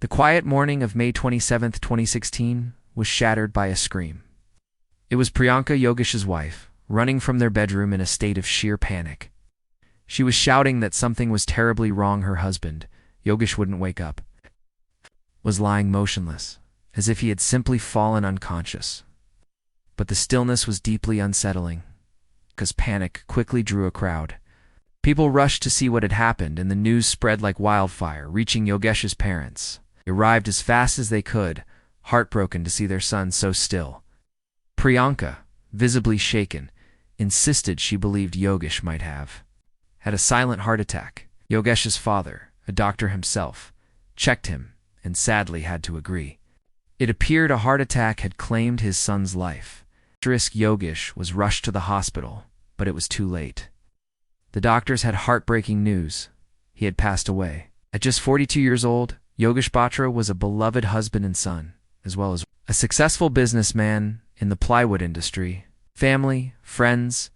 The quiet morning of May 27, 2016, was shattered by a scream. It was Priyanka, Yogesh's wife, running from their bedroom in a state of sheer panic. She was shouting that something was terribly wrong. Her husband, Yogesh, wouldn't wake up, was lying motionless, as if he had simply fallen unconscious. But the stillness was deeply unsettling, because panic quickly drew a crowd. People rushed to see what had happened, and the news spread like wildfire, reaching Yogesh's parents. They arrived as fast as they could, heartbroken to see their son so still. Priyanka, visibly shaken, insisted she believed Yogesh might have had a silent heart attack. Yogesh's father, a doctor himself, checked him and sadly had to agree. It appeared a heart attack had claimed his son's life. Yogesh was rushed to the hospital, but it was too late. The doctors had heartbreaking news. He had passed away. At just 42 years old, Yogesh Batra was a beloved husband and son, as well as a successful businessman in the plywood industry. Family, friends,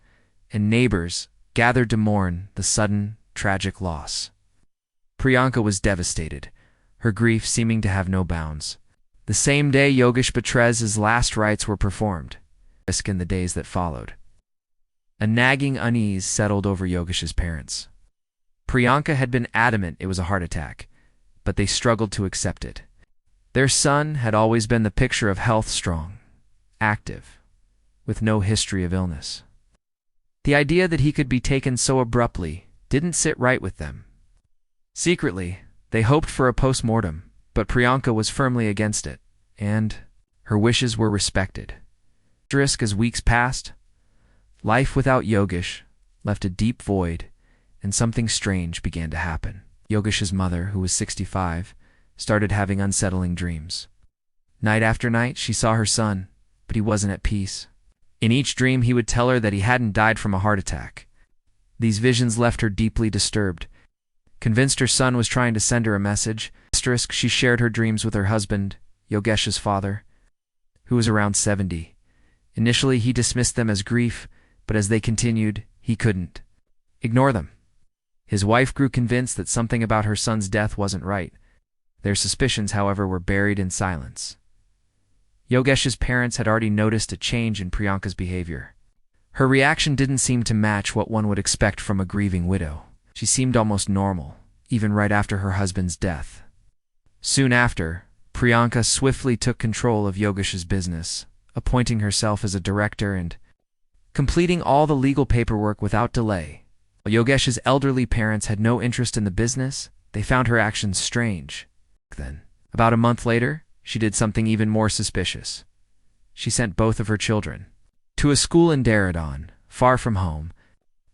and neighbors gathered to mourn the sudden, tragic loss. Priyanka was devastated, her grief seeming to have no bounds. The same day Yogesh Batra's last rites were performed, in the days that followed. A nagging unease settled over Yogesh's parents. Priyanka had been adamant it was a heart attack, but they struggled to accept it. Their son had always been the picture of health, strong, active, with no history of illness. The idea that he could be taken so abruptly didn't sit right with them. Secretly, they hoped for a post-mortem, but Priyanka was firmly against it, and her wishes were respected. As weeks passed, life without Yogesh left a deep void, and something strange began to happen. Yogesh's mother, who was 65, started having unsettling dreams. Night after night, she saw her son, but he wasn't at peace. In each dream, he would tell her that he hadn't died from a heart attack. These visions left her deeply disturbed. Convinced her son was trying to send her a message, she shared her dreams with her husband, Yogesh's father, who was around 70. Initially, he dismissed them as grief, but as they continued, he couldn't ignore them. His wife grew convinced that something about her son's death wasn't right. Their suspicions, however, were buried in silence. Yogesh's parents had already noticed a change in Priyanka's behavior. Her reaction didn't seem to match what one would expect from a grieving widow. She seemed almost normal, even right after her husband's death. Soon after, Priyanka swiftly took control of Yogesh's business, appointing herself as a director and completing all the legal paperwork without delay. While Yogesh's elderly parents had no interest in the business, they found her actions strange. Then, about a month later, she did something even more suspicious. She sent both of her children to a school in Dehradun, far from home.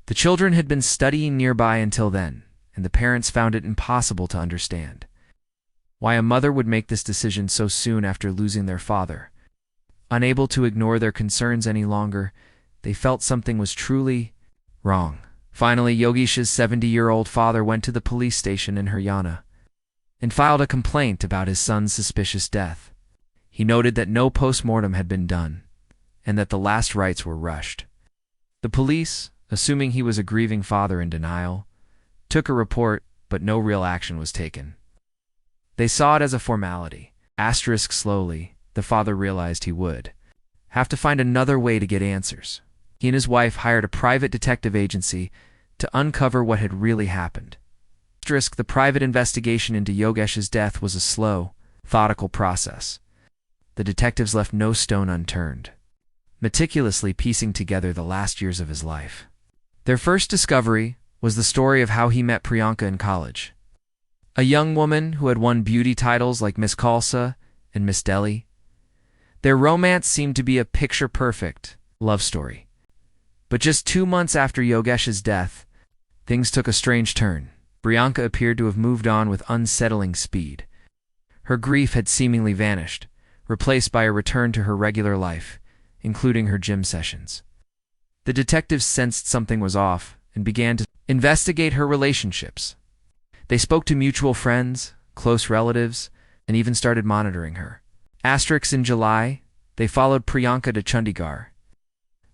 The children had been studying nearby until then, and the parents found it impossible to understand why a mother would make this decision so soon after losing their father. Unable to ignore their concerns any longer, they felt something was truly wrong. Finally, Yogesh's 70-year-old father went to the police station in Haryana and filed a complaint about his son's suspicious death. He noted that no post-mortem had been done and that the last rites were rushed. The police, assuming he was a grieving father in denial, took a report, but no real action was taken. They saw it as a formality. Slowly, the father realized he would have to find another way to get answers. He and his wife hired a private detective agency to uncover what had really happened. The private investigation into Yogesh's death was a slow, methodical process. The detectives left no stone unturned, meticulously piecing together the last years of his life. Their first discovery was the story of how he met Priyanka in college, a young woman who had won beauty titles like Miss Khalsa and Miss Delhi. Their romance seemed to be a picture-perfect love story. But just 2 months after Yogesh's death, things took a strange turn. Priyanka appeared to have moved on with unsettling speed. Her grief had seemingly vanished, replaced by a return to her regular life, including her gym sessions. The detectives sensed something was off and began to investigate her relationships. They spoke to mutual friends, close relatives, and even started monitoring her. In July, they followed Priyanka to Chandigarh,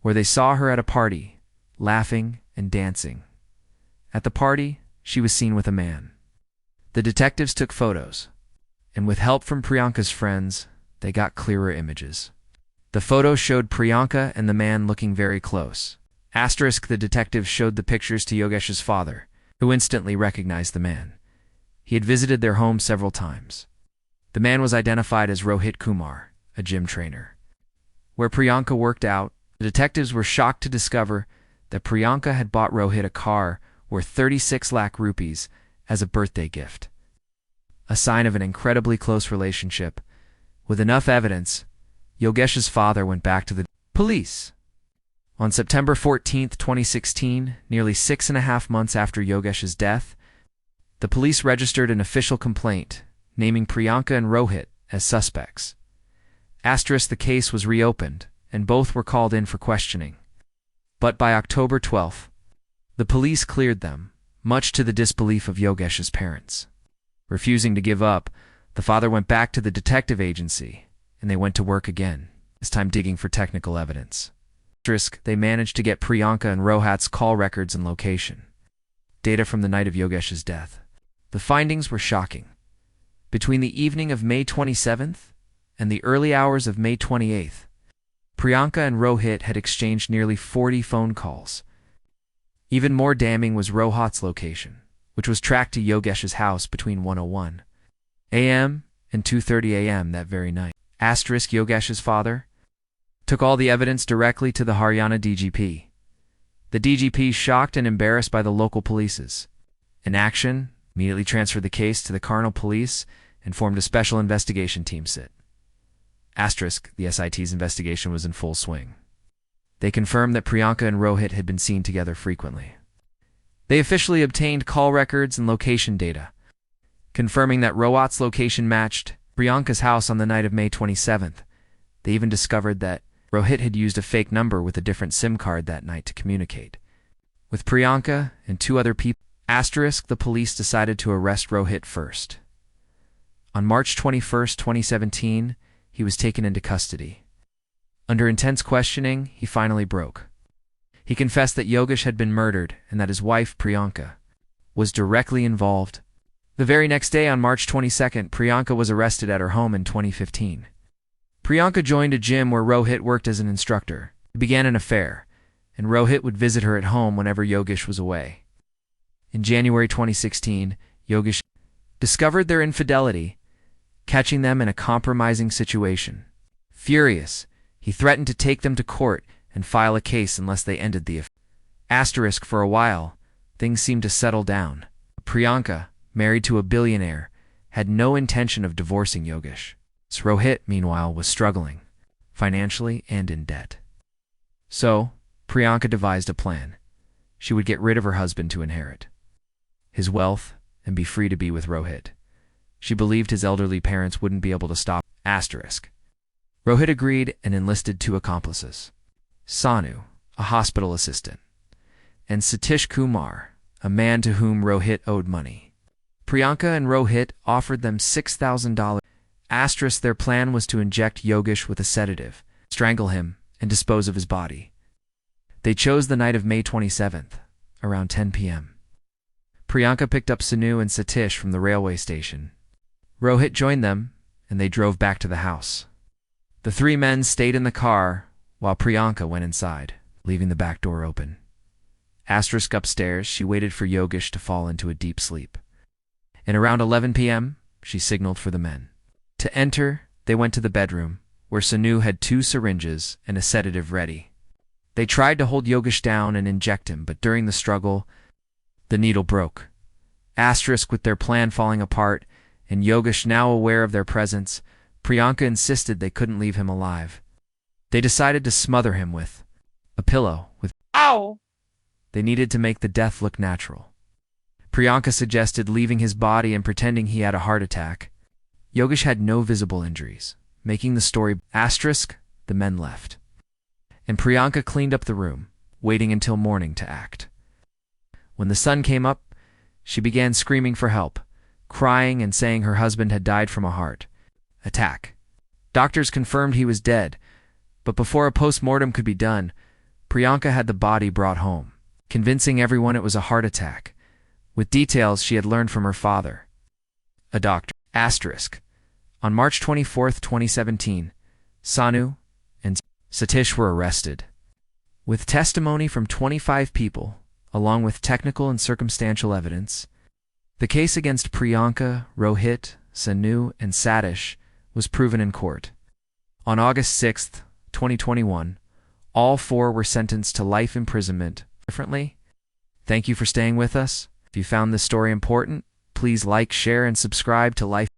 where they saw her at a party, laughing and dancing. At the party, she was seen with a man. The detectives took photos, and with help from Priyanka's friends, they got clearer images. The photo showed Priyanka and the man looking very close. Asterisk, the detectives showed the pictures to Yogesh's father, who instantly recognized the man. He had visited their home several times. The man was identified as Rohit Kumar, a gym trainer. Where Priyanka worked out, the detectives were shocked to discover that Priyanka had bought Rohit a car worth 36 lakh rupees as a birthday gift. A sign of an incredibly close relationship. With enough evidence, Yogesh's father went back to the police. On September 14, 2016, nearly 6.5 months after Yogesh's death, the police registered an official complaint, naming Priyanka and Rohit as suspects. Asterisk, the case was reopened, and both were called in for questioning. But by October 12th, the police cleared them, much to the disbelief of Yogesh's parents. Refusing to give up, the father went back to the detective agency, and they went to work again, this time digging for technical evidence. They managed to get Priyanka and Rohit's call records and location. Data from the night of Yogesh's death. The findings were shocking. Between the evening of May 27th and the early hours of May 28th, Priyanka and Rohit had exchanged nearly 40 phone calls. Even more damning was Rohit's location, which was tracked to Yogesh's house between 1:01 a.m. and 2:30 a.m. that very night. Asterisk, Yogesh's father took all the evidence directly to the Haryana DGP. The DGP, shocked and embarrassed by the local police's inaction, immediately transferred the case to the Karnal police and formed a special investigation team SIT. Asterisk, the SIT's investigation was in full swing. They confirmed that Priyanka and Rohit had been seen together frequently. They officially obtained call records and location data, confirming that Rohit's location matched Priyanka's house on the night of May 27th. They even discovered that Rohit had used a fake number with a different SIM card that night to communicate with Priyanka and 2 other people. Asterisk, the police decided to arrest Rohit first. On March 21st, 2017, he was taken into custody. Under intense questioning, he finally broke. He confessed that Yogesh had been murdered and that his wife, Priyanka, was directly involved. The very next day, on March 22nd, Priyanka was arrested at her home in 2015. Priyanka joined a gym where Rohit worked as an instructor. It began an affair, and Rohit would visit her at home whenever Yogesh was away. In January 2016, Yogesh discovered their infidelity, catching them in a compromising situation. Furious, he threatened to take them to court and file a case unless they ended the affair. Asterisk, for a while, things seemed to settle down. Priyanka, married to a billionaire, had no intention of divorcing Yogesh. Rohit, meanwhile, was struggling, financially and in debt. So, Priyanka devised a plan. She would get rid of her husband to inherit his wealth and be free to be with Rohit. She believed his elderly parents wouldn't be able to stop. Asterisk. Rohit agreed and enlisted 2 accomplices: Sanu, a hospital assistant, and Satish Kumar, a man to whom Rohit owed money. Priyanka and Rohit offered them $6,000. Asterisk, their plan was to inject Yogesh with a sedative, strangle him, and dispose of his body. They chose the night of May 27th, around 10 p.m. Priyanka picked up Sanu and Satish from the railway station. Rohit joined them, and they drove back to the house. The 3 men stayed in the car while Priyanka went inside, leaving the back door open. Asterisk, upstairs, she waited for Yogesh to fall into a deep sleep. And around 11 p.m., she signaled for the men to enter. They went to the bedroom, where Sanu had 2 syringes and a sedative ready. They tried to hold Yogesh down and inject him, but during the struggle, the needle broke. Asterisk, with their plan falling apart, and Yogesh now aware of their presence, Priyanka insisted they couldn't leave him alive. They decided to smother him with a pillow. Ow! They needed to make the death look natural. Priyanka suggested leaving his body and pretending he had a heart attack. Yogesh had no visible injuries, making the story. Asterisk, the men left, and Priyanka cleaned up the room, waiting until morning to act. When the sun came up, she began screaming for help, crying and saying her husband had died from a heart attack. Doctors confirmed he was dead, but before a post-mortem could be done, Priyanka had the body brought home, convincing everyone it was a heart attack, with details she had learned from her father, a doctor. Asterisk. On March 24, 2017, Sanu and Satish were arrested. With testimony from 25 people, along with technical and circumstantial evidence, the case against Priyanka, Rohit, Sanu, and Satish was proven in court. On August 6, 2021, all four were sentenced to life imprisonment. Differently? Thank you for staying with us. If you found this story important, please like, share, and subscribe to Life.